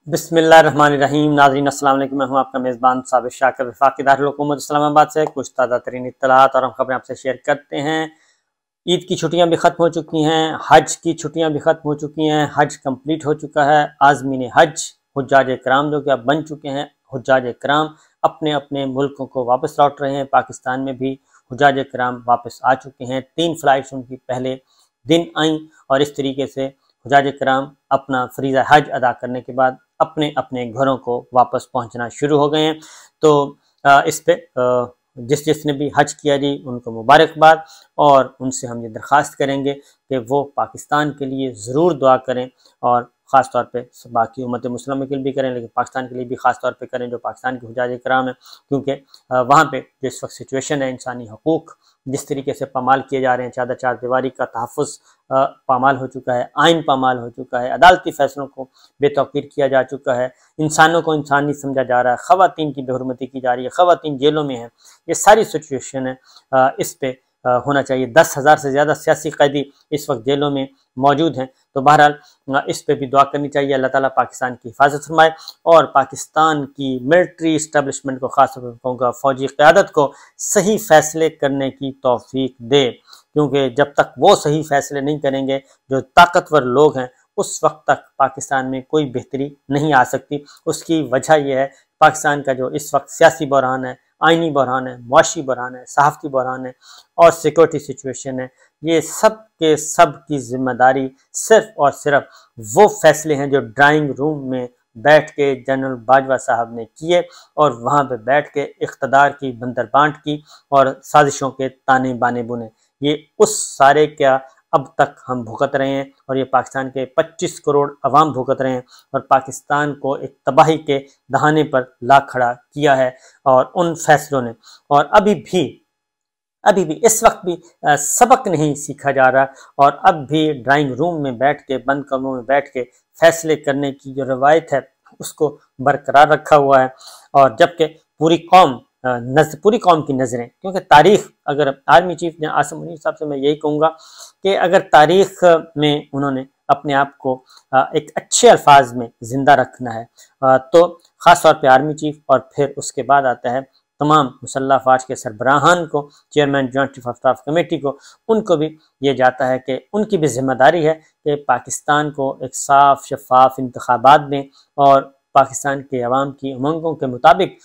बिस्मिल्लाहिर्रहमानिर्रहीम। नाज़रीन अस्सलाम वालेकुम। मैं हूं आपका मेज़बान साबिर शाकिर वफाकी दारुल हुकूमत इस्लामाबाद से। कुछ ताज़ा तरीन इत्तलात और हम खबरें आपसे शेयर करते हैं। ईद की छुट्टियां भी ख़त्म हो चुकी हैं, हज की छुट्टियां भी ख़त्म हो चुकी हैं, हज कंप्लीट हो चुका है। आज़मीन हज हुज्जाज कराम जो कि अब बन चुके हैं, हुज्जाज कराम अपने अपने मुल्कों को वापस लौट रहे हैं। पाकिस्तान में भी हुज्जाज कराम वापस आ चुके हैं। 3 फ़्लाइट्स उनकी पहले दिन आई और इस तरीके से हुज्जाज कराम अपना फरीज़ा हज अदा करने के बाद अपने अपने घरों को वापस पहुंचना शुरू हो गए हैं। तो इस पे जिसने भी हज किया जी उनको मुबारकबाद, और उनसे हम ये दरख्वास्त करेंगे कि वो पाकिस्तान के लिए ज़रूर दुआ करें, और ख़ास तौर पे बाकी उम्मत मुस्लिम के लिए भी करें, लेकिन पाकिस्तान के लिए भी ख़ास तौर पे करें जो पाकिस्तान के हुज्जाज कराम हैं, क्योंकि वहाँ पे जो इस वक्त सिचुएशन है, इंसानी हकूक़ जिस तरीके से पामाल किए जा रहे हैं, चादर चार दीवारी का तहफ़्फ़ुज़ पामाल हो चुका है, आइन पामाल हो चुका है, अदालती फ़ैसलों को बेतौकीर किया जा चुका है, इंसानों को इंसान नहीं समझा जा रहा है, ख़वातीन की बेहुरमती की जा रही है, ख़वातीन जेलों में हैं। ये सारी सिचुएशन है, इस पे होना चाहिए। 10,000 से ज़्यादा सियासी कैदी इस वक्त जेलों में मौजूद हैं। तो बहरहाल इस पे भी दुआ करनी चाहिए, अल्लाह ताला पाकिस्तान की हिफाजत फरमाए और पाकिस्तान की मिलिट्री इस्टेब्लिशमेंट को, खास तौर पर कहूँगा फ़ौजी क़यादत को सही फ़ैसले करने की तौफ़ीक दे, क्योंकि जब तक वो सही फ़ैसले नहीं करेंगे जो ताकतवर लोग हैं, उस वक्त तक पाकिस्तान में कोई बेहतरी नहीं आ सकती। उसकी वजह यह है पाकिस्तान का जो इस वक्त सियासी बहरान है, आइनी बहरान है, मुआशी बहरान है, सहाफ़ती बहरान है और सिक्योरिटी सिचुएशन है, ये सब के सब की जिम्मेदारी सिर्फ और सिर्फ वो फैसले हैं जो ड्राइंग रूम में बैठ के जनरल बाजवा साहब ने किए और वहाँ पे बैठ के इक़्तिदार की बंदरबांट की और साजिशों के ताने बाने बुने। ये उस सारे क्या अब तक हम भुगत रहे हैं और ये पाकिस्तान के 25 करोड़ अवाम भुगत रहे हैं और पाकिस्तान को एक तबाही के दहाने पर ला खड़ा किया है और उन फैसलों ने। और अभी भी इस वक्त भी सबक नहीं सीखा जा रहा और अब भी ड्राइंग रूम में बैठ के, बंद कमरों में बैठ के फैसले करने की जो रवायत है उसको बरकरार रखा हुआ है। और जबकि पूरी कौम की नज़रें, क्योंकि तारीख़, अगर आर्मी चीफ ने आसिम मुनीर साहब से मैं यही कहूँगा कि अगर तारीख़ में उन्होंने अपने आप को एक अच्छे अल्फाज में ज़िंदा रखना है तो ख़ास तौर पे आर्मी चीफ और फिर उसके बाद आता है तमाम मुसल्लह अफ़वाज के सरबराहान को, chairman joint chief of staff committee को, उनको भी ये जाता है कि उनकी भी जिम्मेदारी है कि पाकिस्तान को एक साफ शफाफ इंतखाबात दें और पाकिस्तान के अवाम की उमंगों के मुताबिक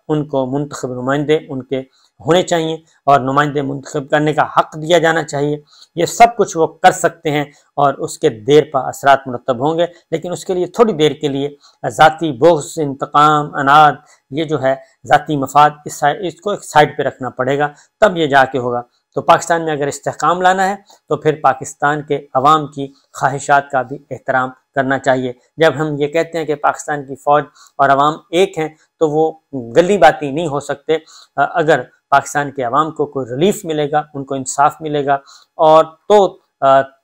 उनको मुंतखब नुमाइंदे उनके होने चाहिए और नुमाइंदे मुंतखब करने का हक़ दिया जाना चाहिए। ये सब कुछ वो कर सकते हैं और उसके देर पर असरात मुरतब होंगे, लेकिन उसके लिए थोड़ी देर के लिए ज़ाती बोझ, इंतकाम, अनाद, ये जो है ज़ाती मफाद, इसको एक साइड पे रखना पड़ेगा, तब ये जाके होगा। तो पाकिस्तान में अगर इस्तेहकाम लाना है तो फिर पाकिस्तान के अवाम की ख्वाहिशात का भी एहतराम करना चाहिए। जब हम ये कहते हैं कि पाकिस्तान की फ़ौज और अवाम एक हैं तो वो गली बाती नहीं हो सकते। अगर पाकिस्तान के अवाम को कोई रिलीफ मिलेगा, उनको इंसाफ मिलेगा और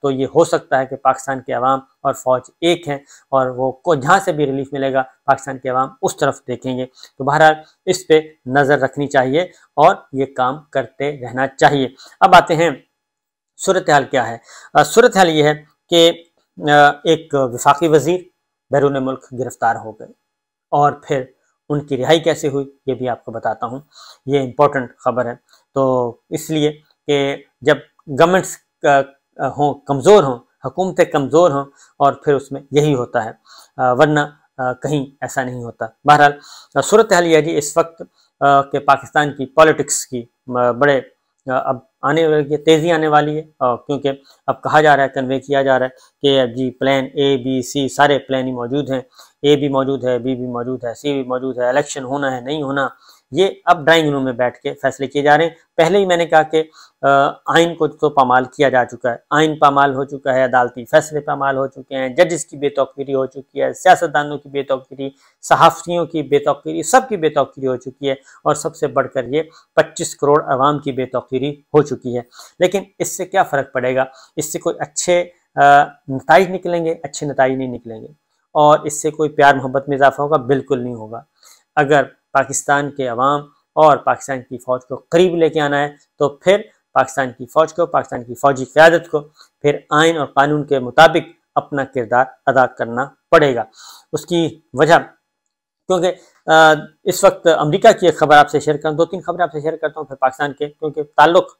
तो ये हो सकता है कि पाकिस्तान के अवाम और फ़ौज एक हैं और वो को जहाँ से भी रिलीफ मिलेगा पाकिस्तान के अवाम उस तरफ देखेंगे। तो बहरहाल इस पे नज़र रखनी चाहिए और ये काम करते रहना चाहिए। अब आते हैं सूरत हाल क्या है। सूरत हाल ये है कि एक वफाकी वज़ीर बैरून मुल्क गिरफ्तार हो गए और फिर उनकी रिहाई कैसे हुई ये भी आपको बताता हूँ। ये इम्पोर्टेंट ख़बर है। तो इसलिए कि जब गवर्नमेंट्स हों, कमज़ोर हों, हुकूमतें कमज़ोर हों और फिर उसमें यही होता है, वरना कहीं ऐसा नहीं होता। बहरहाल सूरत हाल ये जी इस वक्त के पाकिस्तान की पॉलिटिक्स की बड़े अब आने वाली तेज़ी आने वाली है, क्योंकि अब कहा जा रहा है, कन्वे किया जा रहा है कि अब जी प्लान ए बी सी सारे प्लान ही मौजूद हैं, ए भी मौजूद है, बी भी मौजूद है, सी भी मौजूद है, इलेक्शन होना है नहीं होना, ये अब ड्राइंग रूम में बैठ के फैसले किए जा रहे हैं। पहले ही मैंने कहा कि आइन को तो पामाल किया जा चुका है, आइन पामाल हो चुका है, अदालती फैसले पामाल हो चुके हैं, जजेस की बेतौकीरी हो चुकी है, सियासतदानों की बेतौकीरी, सहाफ़ियों की बेतौकीरी, सबकी बेतौकीरी हो चुकी है और सबसे बढ़कर ये 25 करोड़ अवाम की बेतौकीरी हो चुकी है। लेकिन इससे क्या फ़र्क पड़ेगा? इससे कोई अच्छे नताइज निकलेंगे? अच्छे नताइज नहीं निकलेंगे। और इससे कोई प्यार मोहब्बत में इजाफा होगा? बिल्कुल नहीं होगा। अगर पाकिस्तान के अवाम और पाकिस्तान की फ़ौज को करीब लेके आना है तो फिर पाकिस्तान की फ़ौज को, पाकिस्तान की फ़ौजी क़यादत को फिर आइन और कानून के मुताबिक अपना किरदार अदा करना पड़ेगा। उसकी वजह क्योंकि इस वक्त अमेरिका की एक खबर आपसे शेयर करूँ, 2-3 खबरें आपसे शेयर करता हूँ फिर पाकिस्तान के, क्योंकि ताल्लुक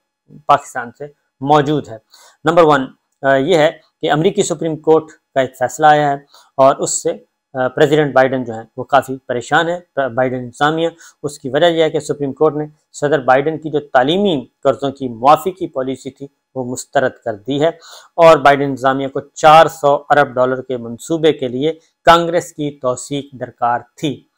पाकिस्तान से मौजूद है। नंबर 1 ये है कि अमेरिकी सुप्रीम कोर्ट का एक फैसला आया है और उससे प्रेसिडेंट बाइडन जो है वो काफ़ी परेशान है, बाइडन इंतजामिया। उसकी वजह यह है कि सुप्रीम कोर्ट ने सदर बाइडन की जो तालीमी कर्जों की मुआफ़ी की पॉलिसी थी वो मुस्तरद कर दी है और बाइडन इंतजामिया को 400 अरब डॉलर के मंसूबे के लिए कांग्रेस की तौसीक दरकार थी।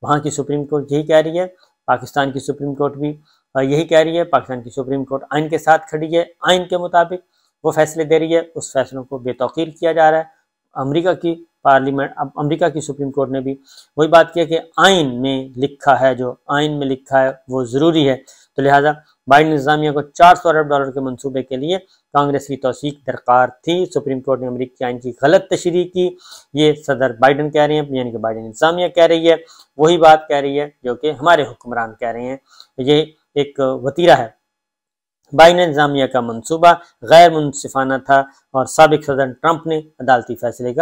वहाँ की सुप्रीम कोर्ट यही कह रही है, पाकिस्तान की सुप्रीम कोर्ट भी यही कह रही है। पाकिस्तान की सुप्रीम कोर्ट आइन के साथ खड़ी है, आइन के मुताबिक वो फैसले दे रही है, उस फैसलों को बेतौकीर किया जा रहा है। अमेरिका की पार्लियामेंट, अब अमेरिका की सुप्रीम कोर्ट ने भी वही बात की है कि आइन में लिखा है, जो आइन में लिखा है वो ज़रूरी है, तो लिहाजा बाइडन इंतजामिया को 400 अरब डॉलर के मंसूबे के लिए कांग्रेस की तौसीक दरकार थी। सुप्रीम कोर्ट ने अमेरिकी आइन की गलत तशरीह की, ये सदर बाइडन कह रहे हैं, यानी कि बाइडन इंतजामिया कह रही है, वही बात कह रही है जो कि हमारे हुक्मरान कह रहे हैं। ये एक वतीरा है। बाइडन इंतजामिया का मंसूबा गैर मुनसिफाना था और साबिक सदर ट्रंप ने अदालती फैसले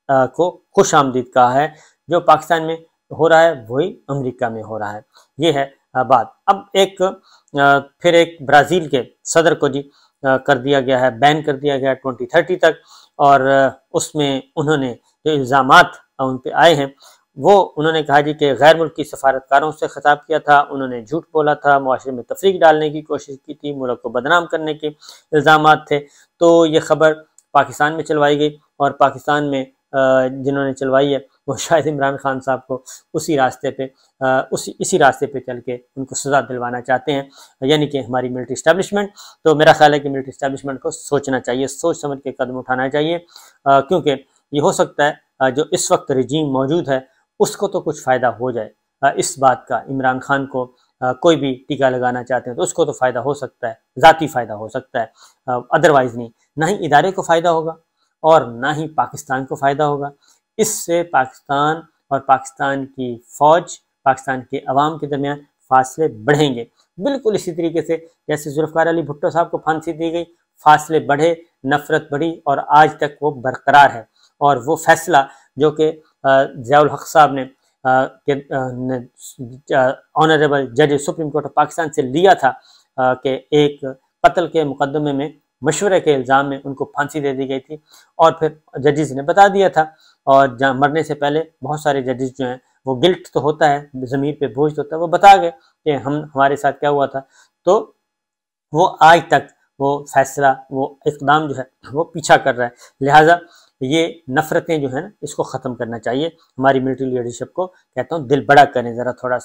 को खुश आमदीद कहा है। जो पाकिस्तान में हो रहा है वही अमेरिका में हो रहा है, ये है बात। अब फिर एक ब्राज़ील के सदर को जी कर दिया गया है, बैन कर दिया गया है 2030 तक, और उसमें उन्होंने जो इल्ज़ामात उन पे आए हैं वो उन्होंने कहा जी कि गैर मुल्की सफारतकारों से खिताब किया था, उन्होंने झूठ बोला था, मुआशरे में तफरीक डालने की कोशिश की थी, मुल्क को बदनाम करने के इल्ज़ामात थे। तो ये खबर पाकिस्तान में चलवाई गई और पाकिस्तान में जिन्होंने चलवाई है वो शायद इमरान खान साहब को इसी रास्ते पे चल के उनको सज़ा दिलवाना चाहते हैं, यानी कि हमारी मिलिट्री इस्टेब्लिशमेंट। तो मेरा ख्याल है कि मिलिट्री इस्टेब्लिशमेंट को सोचना चाहिए, सोच समझ के कदम उठाना चाहिए, क्योंकि ये हो सकता है जो इस वक्त रजीम मौजूद है उसको तो कुछ फ़ायदा हो जाए इस बात का। इमरान खान को कोई भी टीका लगाना चाहते हैं तो उसको तो फ़ायदा हो सकता है, ज़ाती फ़ायदा हो सकता है, अदरवाइज़ नहीं, ना ही इदारे को फ़ायदा होगा और ना ही पाकिस्तान को फ़ायदा होगा। इससे पाकिस्तान और पाकिस्तान की फ़ौज, पाकिस्तान के अवाम के दरमियान फासले बढ़ेंगे। बिल्कुल इसी तरीके से जैसे जुल्फ़िकार अली भुट्टो साहब को फांसी दी गई, फासले बढ़े, नफ़रत बढ़ी और आज तक वो बरकरार है। और वो फैसला जो कि ज़ियाउल हक साहब ने ऑनरेबल जज सुप्रीम कोर्ट ऑफ पाकिस्तान से लिया था कि एक कत्ल के मुकदमे में मशवरे के इल्ज़ाम में उनको फांसी दे दी गई थी, और फिर जजेस ने बता दिया था, और मरने से पहले बहुत सारे जजेस जो हैं वो गिल्ट तो होता है, ज़मीर पे बोझ होता है, वो बता गए कि हमारे साथ क्या हुआ था। तो वो आज तक वो फैसला, वो इक़दाम जो है वो पीछा कर रहा है। लिहाजा ये नफ़रतें जो है ना इसको ख़त्म करना चाहिए। हमारी मिलिट्री लीडरशिप को कहता हूँ दिल बड़ा करें, ज़रा थोड़ा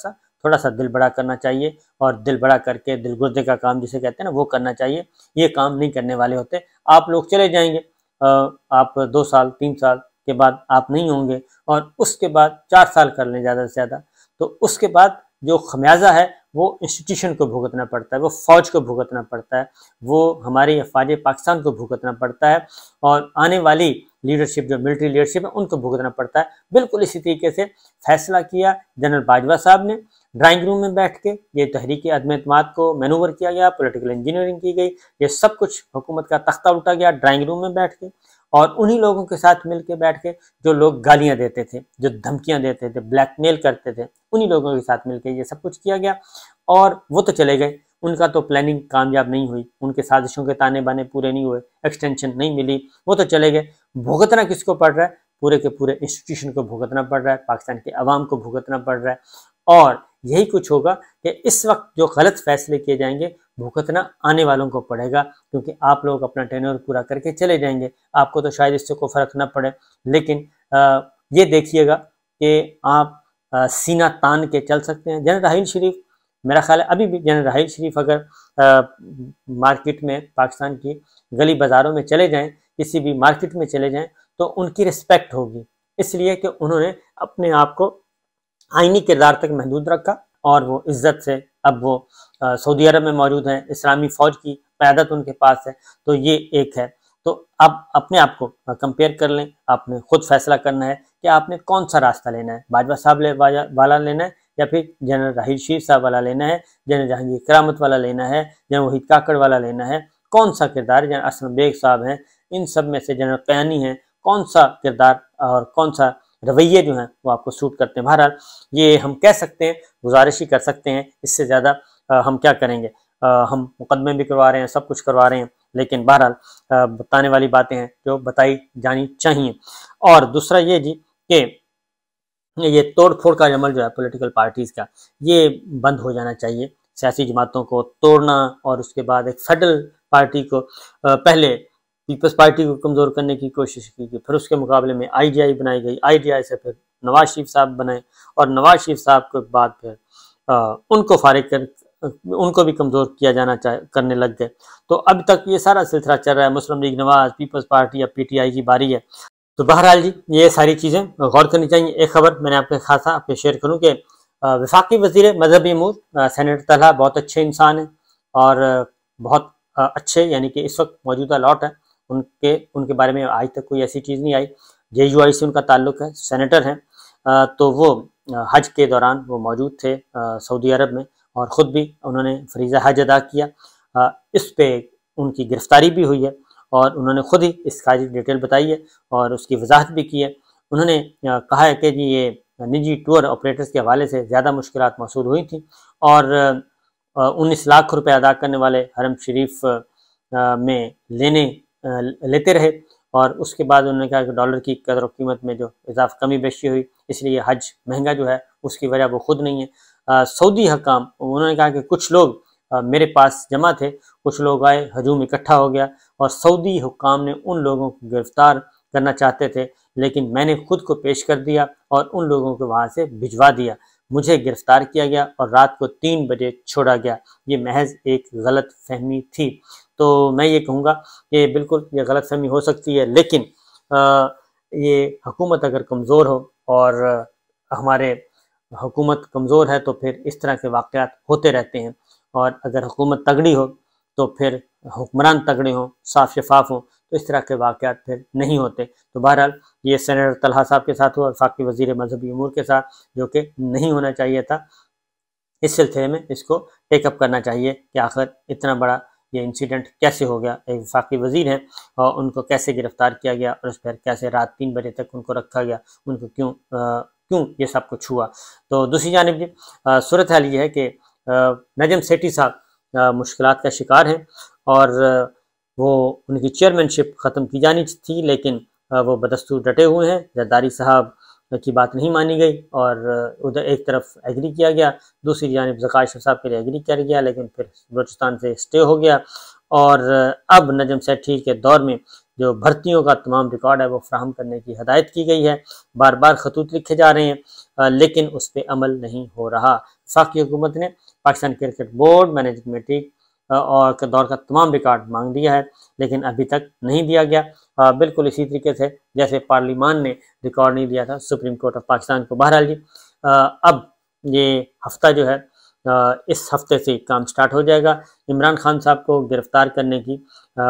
सा दिल बड़ा करना चाहिए, और दिल बड़ा करके दिल गुर्दे का काम जिसे कहते हैं ना वो करना चाहिए। ये काम नहीं करने वाले होते, आप लोग चले जाएंगे, आप 2 साल 3 साल के बाद आप नहीं होंगे, और उसके बाद 4 साल कर लें ज़्यादा से ज़्यादा, तो उसके बाद जो खमियाजा है वो इंस्टीट्यूशन को भुगतना पड़ता है, वो फ़ौज को भुगतना पड़ता है, वो हमारे अफ़वाज पाकिस्तान को भुगतना पड़ता है, और आने वाली लीडरशिप जो मिलिट्री लीडरशिप है उनको भुगतना पड़ता है। बिल्कुल इसी तरीके से फैसला किया जनरल बाजवा साहब ने ड्राइंग रूम में बैठ के, ये तहरीक अदम एतमाद को मैनूवर किया गया, पॉलिटिकल इंजीनियरिंग की गई, ये सब कुछ हुकूमत का तख्ता उठा गया ड्राइंग रूम में बैठ के, और उन्हीं लोगों के साथ मिल के बैठ के जो लोग गालियां देते थे, जो धमकियां देते थे, ब्लैकमेल करते थे, उन्हीं लोगों के साथ मिल के ये सब कुछ किया गया। और वो तो चले गए, उनका तो प्लानिंग कामयाब नहीं हुई, उनके साजिशों के ताने बाने पूरे नहीं हुए, एक्सटेंशन नहीं मिली, वो तो चले गए। भुगतना किसको पड़ रहा है? पूरे के पूरे इंस्टीट्यूशन को भुगतना पड़ रहा है, पाकिस्तान के अवाम को भुगतना पड़ रहा है। और यही कुछ होगा कि इस वक्त जो गलत फैसले किए जाएंगे भुगतना आने वालों को पड़ेगा, क्योंकि आप लोग अपना टेन्योर पूरा करके चले जाएंगे, आपको तो शायद इससे कोई फ़र्क न पड़े, लेकिन ये देखिएगा कि आप सीना तान के चल सकते हैं। जनरल राहील शरीफ, मेरा ख्याल है अभी भी जनरल राहील शरीफ अगर मार्केट में, पाकिस्तान की गली बाज़ारों में चले जाएं, किसी भी मार्केट में चले जाएं, तो उनकी रिस्पेक्ट होगी, इसलिए कि उन्होंने अपने आप को आईनी किरदार तक महदूद रखा, और वो इज़्ज़त से अब वो सऊदी अरब में मौजूद हैं, इस्लामी फ़ौज की क़यादत उनके पास है। तो ये एक है। तो आप अपने आप को कंपेयर कर लें, आपने खुद फैसला करना है कि आपने कौन सा रास्ता लेना है, बाजवा साहब वाला लेना है, या फिर जनरल राहील शरीफ साहब वाला लेना है, जनरल जहांगीर करामत वाला लेना है, जनरल वहीद काकड़ वाला लेना है, कौन सा किरदार, जनरल असलम बेग साहब हैं, इन सब में से जनरल क़यानी हैं, कौन सा किरदार और कौन सा रवैये जो हैं वो आपको सूट करते हैं। बहरहाल ये हम कह सकते हैं, गुजारिश ही कर सकते हैं, इससे ज़्यादा हम क्या करेंगे। हम मुकदमे भी करवा रहे हैं, सब कुछ करवा रहे हैं, लेकिन बहरहाल बताने वाली बातें हैं जो बताई जानी चाहिए। और दूसरा ये जी कि ये तोड़ फोड़ का अमल जो है पॉलिटिकल पार्टीज का, ये बंद हो जाना चाहिए। सियासी जमातों को तोड़ना और उसके बाद एक फेडरल पार्टी को पहले पीपल्स पार्टी को कमज़ोर करने की कोशिश की गई, फिर उसके मुकाबले में आईडीआई बनाई गई, आईडीआई से फिर नवाज शरीफ साहब बने और नवाज शरीफ साहब के बाद फिर उनको फारिग कर उनको भी कमज़ोर किया जाना करने लग गए। तो अब तक ये सारा सिलसिला चल रहा है, मुस्लिम लीग नवाज, पीपल्स पार्टी, अब पीटीआई की बारी है। तो बहरहाल जी ये सारी चीज़ें गौर करनी चाहिए। एक खबर मैंने आपके खासा आपके शेयर करूँ कि वफाकी वज़ीर मजहबी अमूर सेनेटर तलहा बहुत अच्छे इंसान हैं और बहुत अच्छे, यानी कि इस वक्त मौजूदा लॉट है उनके बारे में आज तक कोई ऐसी चीज़ नहीं आई। JUI से उनका ताल्लुक है, सेनेटर हैं। तो वो हज के दौरान वो मौजूद थे सऊदी अरब में और ख़ुद भी उन्होंने फरीज़ा हज अदा किया। इस पे उनकी गिरफ्तारी भी हुई है और उन्होंने खुद ही इसका डिटेल बताई है और उसकी वजाहत भी की है। उन्होंने कहा है कि जी ये निजी टूर ऑपरेटर्स के हवाले से ज़्यादा मुश्किलात मौसूल हुई थी और 19 लाख रुपए अदा करने वाले हरम शरीफ में लेते रहे और उसके बाद उन्होंने कहा कि डॉलर की कदर और कीमत में जो इजाफा कमी बेशी हुई, इसलिए हज महंगा जो है उसकी वजह वो खुद नहीं है। सऊदी हकाम उन्होंने कहा कि कुछ लोग मेरे पास जमा थे, कुछ लोग आए, हजूम इकट्ठा हो गया और सऊदी हुकाम ने उन लोगों को गिरफ्तार करना चाहते थे, लेकिन मैंने खुद को पेश कर दिया और उन लोगों को वहाँ से भिजवा दिया। मुझे गिरफ्तार किया गया और रात को 3 बजे छोड़ा गया। ये महज एक गलत फहमी थी। तो मैं ये कहूँगा कि बिल्कुल ये गलत फहमी हो सकती है, लेकिन ये हुकूमत अगर कमज़ोर हो और हमारे हुकूमत कमज़ोर है तो फिर इस तरह के वाक़यात होते रहते हैं और अगर हुकूमत तगड़ी हो तो फिर हुक्मरान तगड़े हों, साफ शफाफ हों, तो इस तरह के वाक़यात फिर नहीं होते। तो बहरहाल ये सेनेटर तलहा साहब के साथ हुआ, वफाकी वज़ीर मजहबी उमूर के साथ, जो कि नहीं होना चाहिए था। इस सिलसिले में इसको टेकअप करना चाहिए कि आखिर इतना बड़ा ये इंसिडेंट कैसे हो गया। एक वफाकी वज़ीर हैं और उनको कैसे गिरफ्तार किया गया और उस पर कैसे रात 3 बजे तक उनको रखा गया, उनको क्यों ये सब कुछ हुआ। तो दूसरी जानिब जी सूरत हाल ये है कि नजम सेठी साहब मुश्किलात का शिकार हैं और वो उनकी चेयरमैनशिप ख़त्म की जानी थी, लेकिन वो बदस्तूर डटे हुए हैं। जरदारी साहब की बात नहीं मानी गई और उधर एक तरफ एग्री किया गया, दूसरी जानिब ज़का अशरफ साहब के लिए एग्री किया गया, लेकिन फिर बलूचिस्तान से स्टे हो गया और अब नजम सेठी के दौर में जो भर्तियों का तमाम रिकॉर्ड है वो फ्राहम करने की हदायत की गई है। बार बार खतूत लिखे जा रहे हैं लेकिन उस पर अमल नहीं हो रहा। वफाकी हुकूमत ने Pakistan cricket board managing committee और के दौर का तमाम रिकॉर्ड मांग दिया है, लेकिन अभी तक नहीं दिया गया। बिल्कुल इसी तरीके से जैसे पार्लिमान ने रिकॉर्ड नहीं दिया था सुप्रीम कोर्ट ऑफ पाकिस्तान को। बहरहाल जी अब ये हफ्ता जो है इस हफ्ते से काम स्टार्ट हो जाएगा। इमरान खान साहब को गिरफ्तार करने की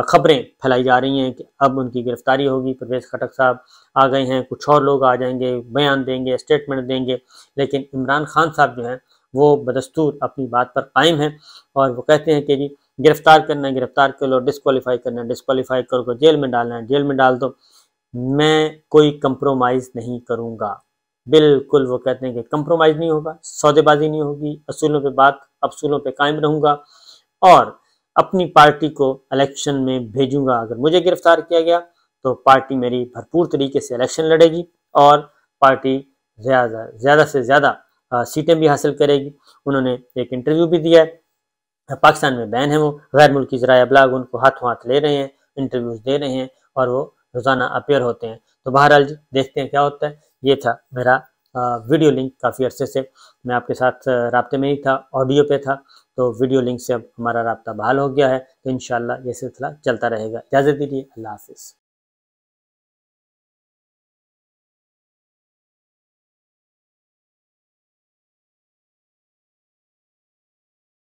खबरें फैलाई जा रही हैं कि अब उनकी गिरफ्तारी होगी। परवेज़ खटक साहब आ गए हैं, कुछ और लोग आ जाएंगे, बयान देंगे, स्टेटमेंट देंगे, लेकिन इमरान खान साहब जो हैं वो बदस्तूर अपनी बात पर कायम हैं और वो कहते हैं कि जी गिरफ्तार करना है, गिरफ्तार कर लो, डिस्क्वालीफाई करना है, डिस्क्वालीफाई करो, जेल में डालना है, जेल में डाल दो, मैं कोई कंप्रोमाइज़ नहीं करूँगा। बिल्कुल वो कहते हैं कि कंप्रोमाइज़ नहीं होगा, सौदेबाजी नहीं होगी, असूलों पे कायम रहूँगा और अपनी पार्टी को इलेक्शन में भेजूँगा। अगर मुझे गिरफ्तार किया गया तो पार्टी मेरी भरपूर तरीके से इलेक्शन लड़ेगी और पार्टी ज़्यादा से ज़्यादा सीटें भी हासिल करेगी। उन्होंने एक इंटरव्यू भी दिया है। पाकिस्तान में बैन है, वो गैर मुल्की ज़राए अबलाग उनको हाथों हाथ ले रहे हैं, इंटरव्यूज़ दे रहे हैं और वो रोज़ाना अपेयर होते हैं। तो बहरहाल जी देखते हैं क्या होता है। ये था मेरा वीडियो लिंक। काफ़ी अरसे से मैं आपके साथ राब्ते में ही था, ऑडियो पे था, तो वीडियो लिंक से अब हमारा राब्ता बहाल हो गया है। तो इंशाअल्लाह ये सिलसिला चलता रहेगा। इजाज़त दीजिए, अल्लाह हाफ़िज़।